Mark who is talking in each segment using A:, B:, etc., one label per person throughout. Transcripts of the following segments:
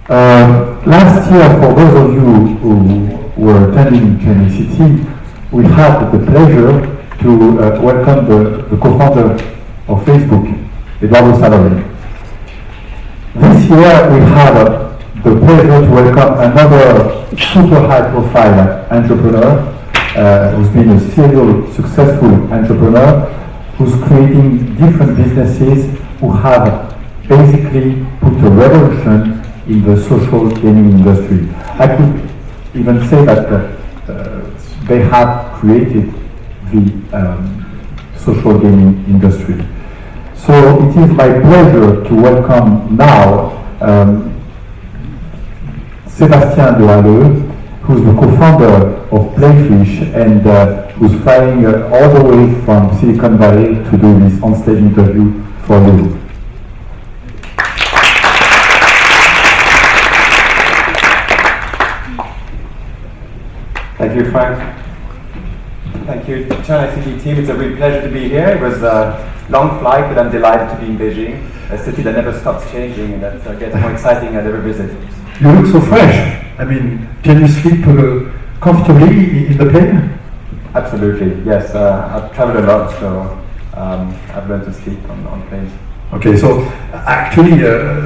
A: Last year, for those of you who were attending CHINICT, we had the pleasure to welcome the co-founder of Facebook, Eduardo Salomé. This year, we have the pleasure to welcome another super high-profile entrepreneur who's been a serial successful entrepreneur who's creating different businesses who have basically put a revolution in the social gaming industry. I could even say that they have created the social gaming industry. So it is my pleasure to welcome now Sebastien de Halleux, who's the co-founder of Playfish and who's flying all the way from Silicon Valley to do this on-stage interview for you.
B: Thank you, Frank. Thank you, CHINICT team. It's a real pleasure to be here. It was a long flight, but I'm delighted to be in Beijing, a city that never stops changing and that gets more exciting at every visit.
A: You look so fresh. I mean, can you sleep comfortably in the plane?
B: Absolutely, yes. I've traveled a lot, so I've learned to sleep on planes.
A: Okay, so actually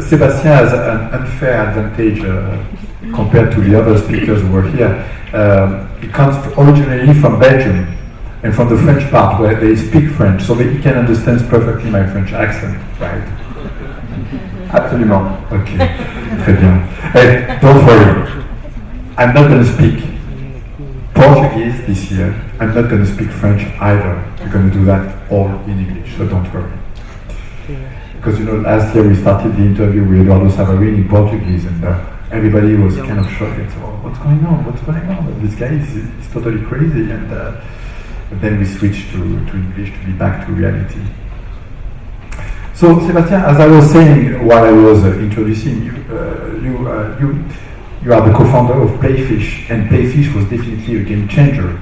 A: Sebastien has an unfair advantage compared to the other speakers who were here. He comes originally from Belgium and from the French part where they speak French, so that he can understand perfectly my French accent, right?
B: Absolument.
A: Okay, très bien. Hey, don't worry, I'm not going to speak Portuguese this year. I'm not going to speak French either. We're going to do that all in English, so don't worry. Because you know, last year we started the interview with Eduardo Salomé in Portuguese, and everybody was kind of shocked. So, what's going on? What's going on? This guy is totally crazy. And but then we switched to English to be back to reality. So, Sebastien, as I was saying while I was introducing you, you are the co-founder of Playfish, and Playfish was definitely a game changer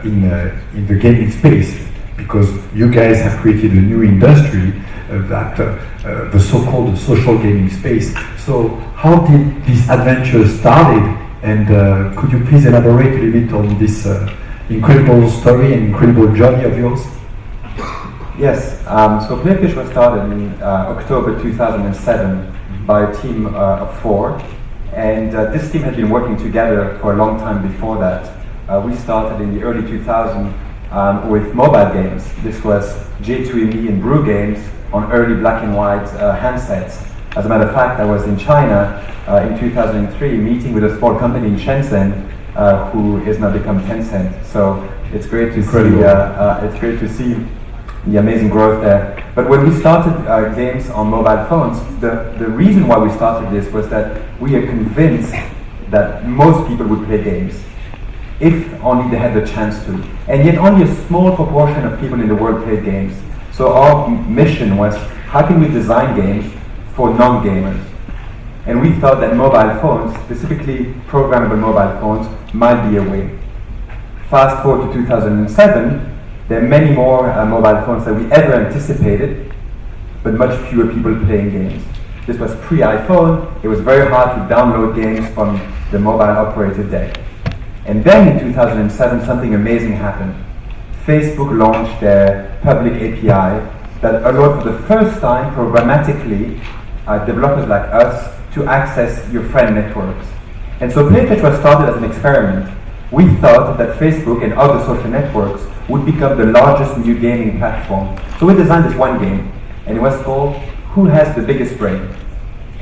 A: in the gaming space, because you guys have created a new industry that the so-called social gaming space. So how did this adventure started, and could you please elaborate a little bit on this incredible story and incredible journey of yours?
B: Yes, so Playfish was started in October 2007 by a team of 4, and this team had been working together for a long time before that. We started in the early 2000s with mobile games. This was J2ME and Brew games on early black and white handsets. As a matter of fact, I was in China in 2003 meeting with a small company in Shenzhen who is now become Tencent. So it's great to see the amazing growth there. But when we started games on mobile phones, the reason why we started this was that we are convinced that most people would play games if only they had the chance to. And yet only a small proportion of people in the world play games. So our mission was, how can we design games for non-gamers? And we thought that mobile phones, specifically programmable mobile phones, might be a way. Fast forward to 2007, there are many more mobile phones than we ever anticipated, but much fewer people playing games. This was pre-iPhone. It was very hard to download games from the mobile operator deck. And then in 2007, something amazing happened. Facebook launched their public API that allowed for the first time programmatically developers like us to access your friend networks. And so Playfish was started as an experiment. We thought that Facebook and other social networks would become the largest new gaming platform. So we designed this one game, and it was called Who Has the Biggest Brain?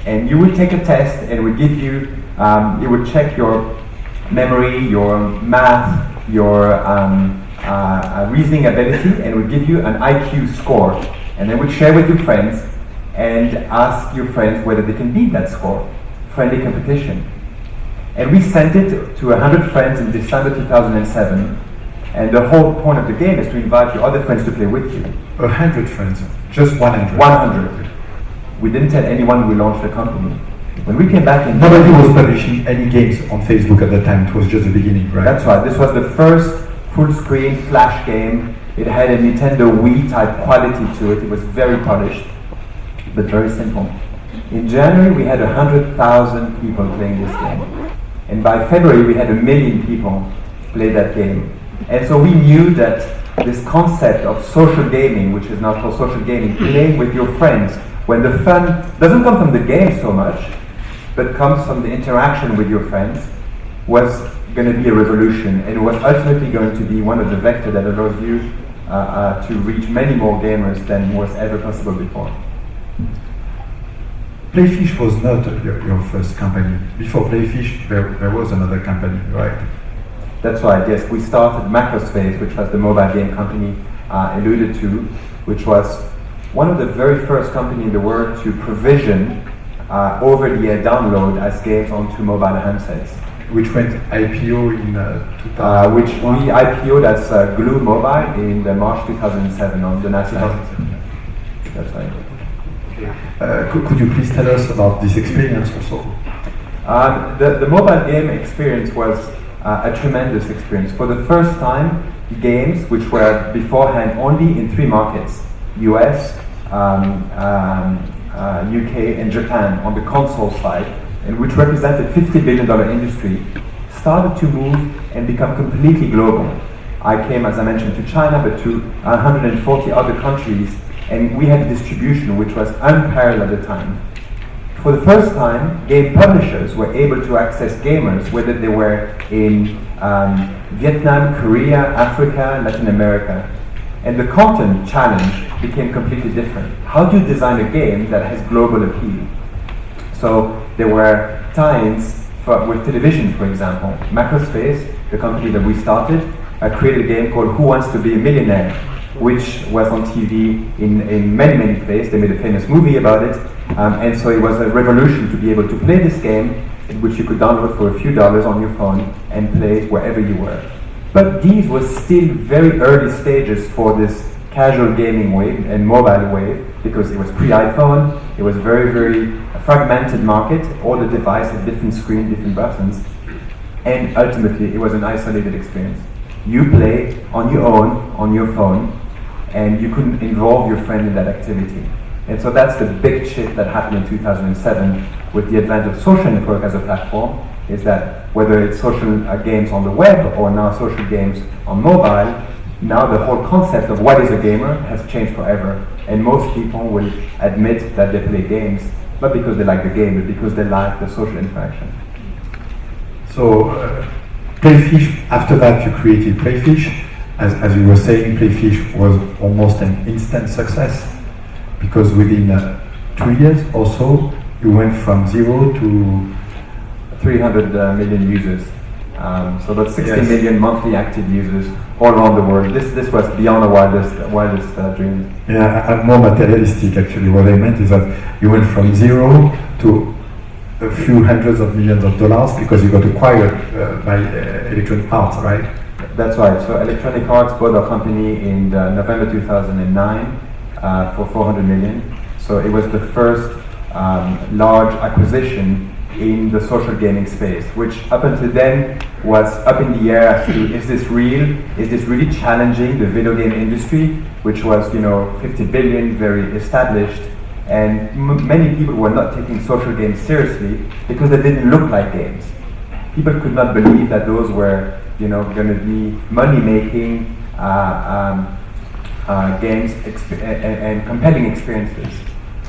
B: And you would take a test, and it would give you, it would check your memory, your math, your reasoning ability, and would give you an IQ score. And then would share with your friends and ask your friends whether they can beat that score. Friendly competition. And we sent it to 100 friends in December 2007. And the whole point of the game is to invite your other friends to play with you.
A: 100 friends, just 100.
B: 100. We didn't tell anyone we launched the company. When we came back in...
A: Nobody was publishing any games on Facebook at the time. It was just the beginning, right?
B: That's right. This was the first full-screen flash game. It had a Nintendo Wii type quality to it. It was very polished, but very simple. In January, we had 100,000 people playing this game. And by February, we had 1 million people play that game. And so we knew that this concept of social gaming, which is now called social gaming, playing with your friends, when the fun doesn't come from the game so much, but comes from the interaction with your friends, was going to be a revolution, and it was ultimately going to be one of the vectors that allows you to reach many more gamers than was ever possible before.
A: Playfish was not your first company. Before Playfish, there was another company, right?
B: That's right, yes. We started Macrospace, which was the mobile game company alluded to, which was one of the very first companies in the world to provision over-the-air download as games onto mobile handsets.
A: Which went IPO in 2000.
B: Which we IPO'd as Glue Mobile in March 2007 on the Nasdaq. That's right.
A: Could you please tell us about this experience also?
B: The mobile game experience was a tremendous experience. For the first time, games which were beforehand only in 3 markets, US, UK and Japan on the console side, and which represented $50 billion industry, started to move and become completely global. I came, as I mentioned, to China, but to 140 other countries, and we had a distribution which was unparalleled at the time. For the first time, game publishers were able to access gamers, whether they were in Vietnam, Korea, Africa, Latin America. And the content challenge became completely different. How do you design a game that has global appeal? So there were tie-ins with television, for example. Macrospace, the company that we started, created a game called Who Wants to Be a Millionaire, which was on TV in many, many places. They made a famous movie about it. And so it was a revolution to be able to play this game, which you could download for a few dollars on your phone and play it wherever you were. But these were still very early stages for this casual gaming wave and mobile wave, because it was pre-iPhone, it was very, very fragmented market, all the devices, different screens, different buttons, and ultimately it was an isolated experience. You play on your own, on your phone, and you couldn't involve your friend in that activity. And so that's the big shift that happened in 2007 with the advent of social network as a platform, is that whether it's social games on the web or now social games on mobile, now the whole concept of what is a gamer has changed forever. And most people will admit that they play games, not because they like the game, but because they like the social interaction.
A: So, Playfish, after that you created Playfish. As you were saying, Playfish was almost an instant success, because within 2 years or so, you went from 0 to
B: 300 million users. So that's 60
A: Yes.
B: million monthly active users all around the world. This was beyond the wildest dreams.
A: Yeah, I'm more materialistic actually. What I meant is that you went from 0 to a few hundreds of millions of dollars because you got acquired by Electronic Arts, right?
B: That's right. So Electronic Arts bought our company in November 2009 for 400 million. So it was the first large acquisition in the social gaming space, which up until then was up in the air as to, is this real? Is this really challenging the video game industry, which was, 50 billion, very established, and many people were not taking social games seriously because they didn't look like games. People could not believe that those were, going to be money-making games and compelling experiences.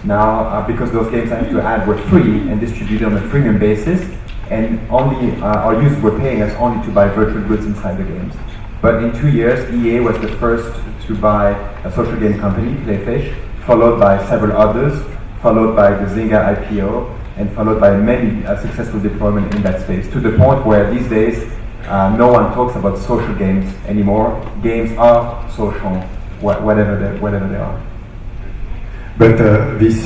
B: Now, because those games I have to add were free and distributed on a freemium basis, and only our users were paying us only to buy virtual goods inside the games. But in 2 years, EA was the first to buy a social game company, Playfish, followed by several others, followed by the Zynga IPO, and followed by many successful deployment in that space, to the point where these days no one talks about social games anymore. Games are social, whatever they are.
A: But this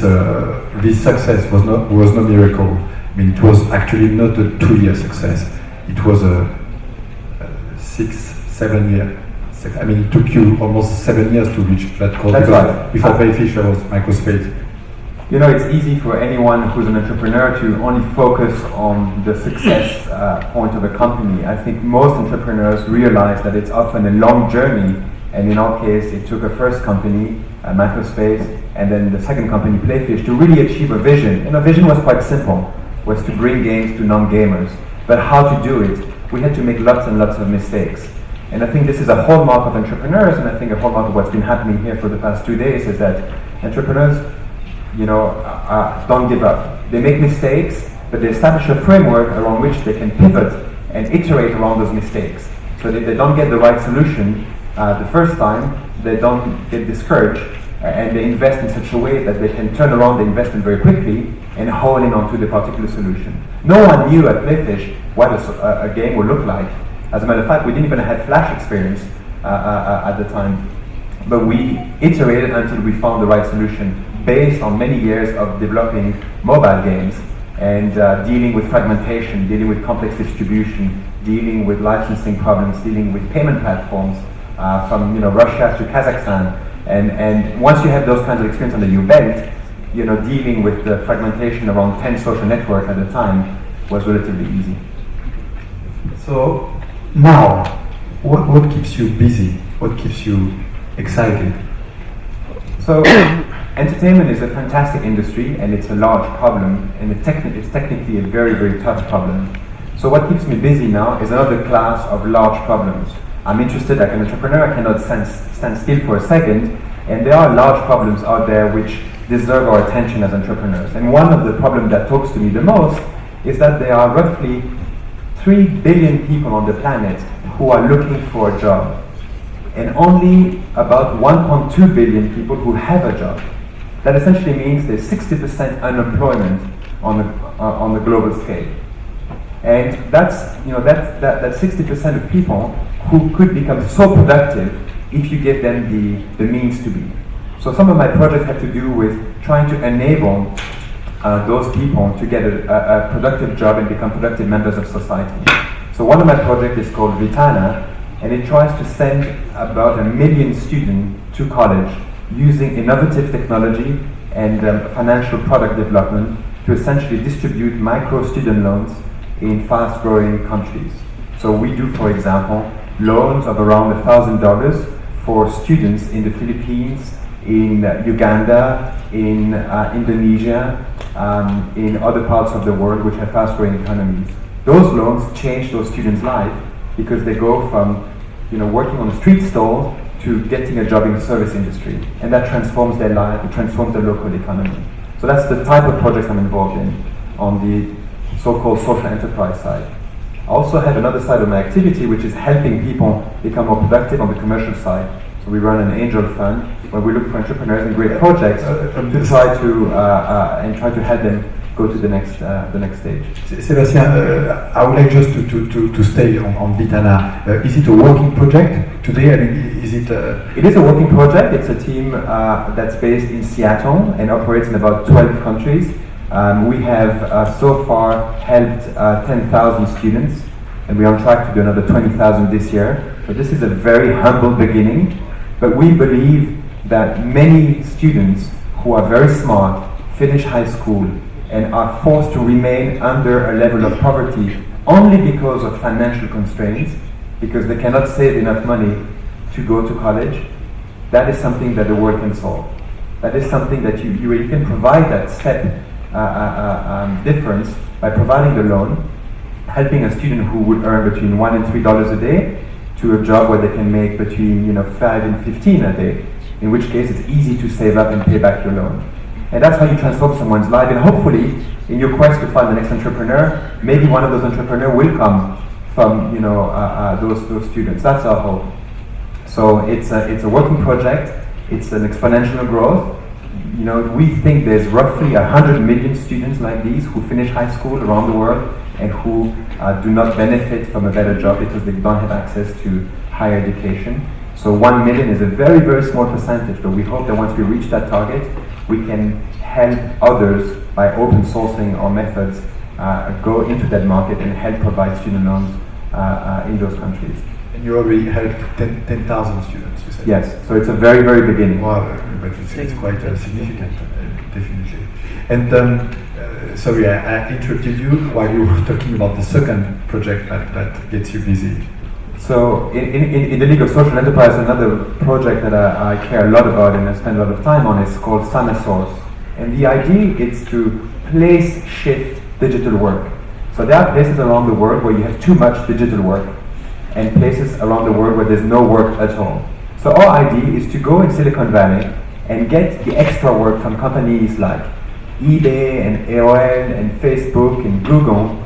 A: success was no miracle. I mean, it was actually not a 2-year success. It was a 6-7 year. I mean, it took you almost 7 years to reach that goal.
B: That's right.
A: Before Playfish, there was Microspace.
B: It's easy for anyone who's an entrepreneur to only focus on the success point of a company. I think most entrepreneurs realize that it's often a long journey And in our case, it took a first company, Microspace, and then the second company, Playfish, to really achieve a vision. And the vision was quite simple, was to bring games to non-gamers. But how to do it? We had to make lots and lots of mistakes. And I think this is a hallmark of entrepreneurs, and I think a hallmark of what's been happening here for the past 2 days is that entrepreneurs, don't give up. They make mistakes, but they establish a framework around which they can pivot and iterate around those mistakes. So that they don't get the right solution the first time, they don't get discouraged, and they invest in such a way that they can turn around the investment very quickly and hone in onto the particular solution. No one knew at Playfish what a game would look like. As a matter of fact, we didn't even have Flash experience at the time. But we iterated until we found the right solution based on many years of developing mobile games and dealing with fragmentation, dealing with complex distribution, dealing with licensing problems, dealing with payment platforms from Russia to Kazakhstan. And once you have those kinds of experience under your belt, dealing with the fragmentation around 10 social networks at the time was relatively easy.
A: So now, what keeps you busy? What keeps you excited?
B: So entertainment is a fantastic industry and it's a large problem, and it's technically a very, very tough problem. So what keeps me busy now is another class of large problems. I'm interested, like an entrepreneur, I cannot stand still for a second, and there are large problems out there which deserve our attention as entrepreneurs. And one of the problems that talks to me the most is that there are roughly 3 billion people on the planet who are looking for a job, and only about 1.2 billion people who have a job. That essentially means there's 60% unemployment on the global scale. And that's that 60% of people who could become so productive if you give them the means to be. So some of my projects have to do with trying to enable those people to get a productive job and become productive members of society. So one of my projects is called Vitana, and it tries to send about 1 million students to college using innovative technology and financial product development to essentially distribute micro student loans in fast-growing countries. So we do, for example, loans of around $1,000 for students in the Philippines, in Uganda, in Indonesia, in other parts of the world which have fast-growing economies. Those loans change those students' life because they go from working on a street stall to getting a job in the service industry, and that transforms their life, it transforms their local economy. So that's the type of projects I'm involved in on the so-called social enterprise side. I also have another side of my activity which is helping people become more productive on the commercial side. So we run an angel fund where we look for entrepreneurs and great projects to try to help them go to the next stage.
A: Sebastien, I would like just to stay on Vitana. Is it a working project today? I mean, is it?
B: It is a working project. It's a team that's based in Seattle and operates in about 12 countries. We have so far helped 10,000 students, and we're on track to do another 20,000 this year. So this is a very humble beginning, but we believe that many students who are very smart finish high school and are forced to remain under a level of poverty only because of financial constraints, because they cannot save enough money to go to college. That is something that the world can solve. That is something that you can provide that step difference by providing the loan, helping a student who would earn between $1 and $3 a day to a job where they can make between 5 and 15 a day, in which case it's easy to save up and pay back your loan. And that's how you transform someone's life, and hopefully in your quest to find the next entrepreneur, maybe one of those entrepreneurs will come from those students. That's our hope. So it's a working project, it's an exponential growth. We think there's roughly 100 million students like these who finish high school around the world and who do not benefit from a better job because they don't have access to higher education. So 1 million is a very, very small percentage, but we hope that once we reach that target, we can help others by open sourcing our methods go into that market and help provide student loans in those countries.
A: And you already helped 10,000 students, you said?
B: Yes, so it's a very, very beginning.
A: Well, but it's quite significant, definitely. And sorry, I interrupted you while you were talking about the second project that gets you busy.
B: So in the League of Social Enterprise, another project that I care a lot about and I spend a lot of time on is called Summer Source. And the idea is to place shift digital work. So there are places around the world where you have too much digital work and places around the world where there's no work at all. So our idea is to go in Silicon Valley and get the extra work from companies like eBay and AOL and Facebook and Google,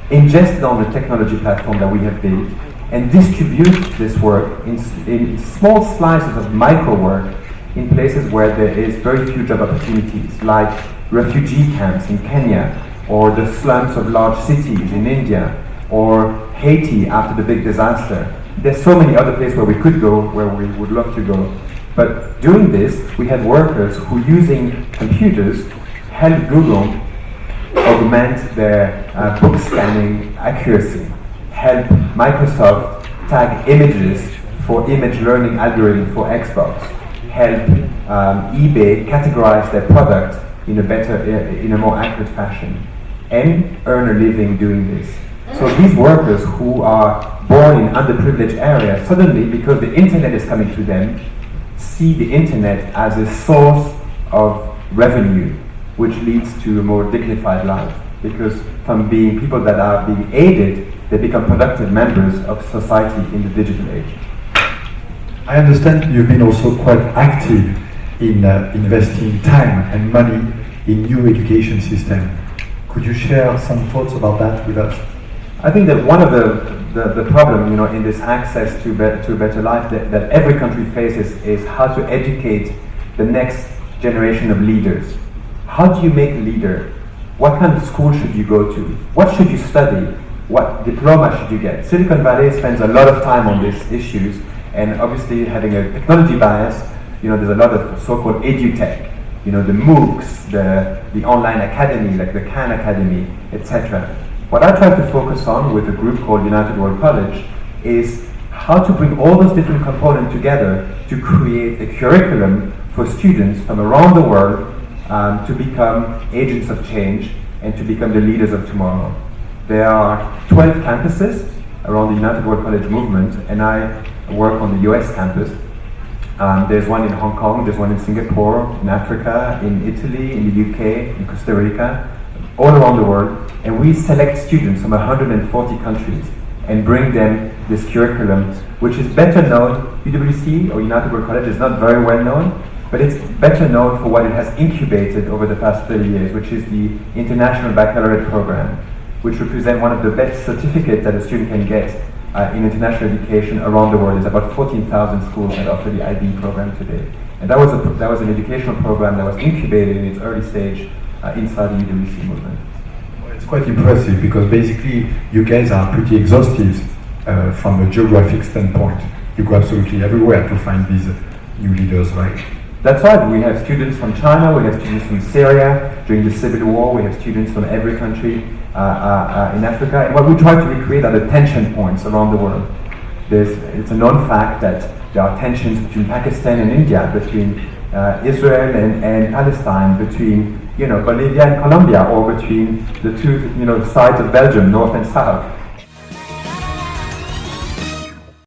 B: ingested on the technology platform that we have built, and distribute this work in small slices of micro work in places where there is very few job opportunities, like refugee camps in Kenya, or the slums of large cities in India, or Haiti after the big disaster. There's so many other places where we could go, where we would love to go. But doing this, we had workers who, using computers, helped Google augment their book scanning accuracy, help Microsoft tag images for image learning algorithm for Xbox, help eBay categorize their product in a more accurate fashion, and earn a living doing this. So these workers who are born in underprivileged areas, suddenly, because the internet is coming to them, see the internet as a source of revenue, which leads to a more dignified life. Because from being people that are being aided, they become productive members of society in the digital age.
A: I understand you've been also quite active in investing time and money in new education system. Could you share some thoughts about that with us?
B: I think that one of the problem, in this access to a better life that every country faces is how to educate the next generation of leaders. How do you make a leader? What kind of school should you go to? What should you study? What diploma should you get? Silicon Valley spends a lot of time on these issues, and obviously having a technology bias, there's a lot of so-called edutech, the MOOCs, the online academy, like the Khan Academy, etc. What I try to focus on with a group called United World College is how to bring all those different components together to create a curriculum for students from around the world to become agents of change and to become the leaders of tomorrow. There are 12 campuses around the United World College movement, and I work on the US campus. There's one in Hong Kong, there's one in Singapore, in Africa, in Italy, in the UK, in Costa Rica, all around the world. And we select students from 140 countries and bring them this curriculum, which is better known. UWC, or United World College, is not very well known, but it's better known for what it has incubated over the past 30 years, which is the International Baccalaureate Program, which represents one of the best certificates that a student can get in international education around the world. There's about 14,000 schools that offer the IB program today. And that was an educational program that was incubated in its early stage inside the UWC movement.
A: It's quite impressive because basically you guys are pretty exhaustive from a geographic standpoint. You go absolutely everywhere to find these new leaders, right?
B: That's right. We have students from China, we have students from Syria during the Civil War, we have students from every country in Africa. And what we try to recreate are the tension points around the world. It's a known fact that there are tensions between Pakistan and India, between Israel and Palestine, between Bolivia and Colombia, or between the two sides of Belgium, north and south.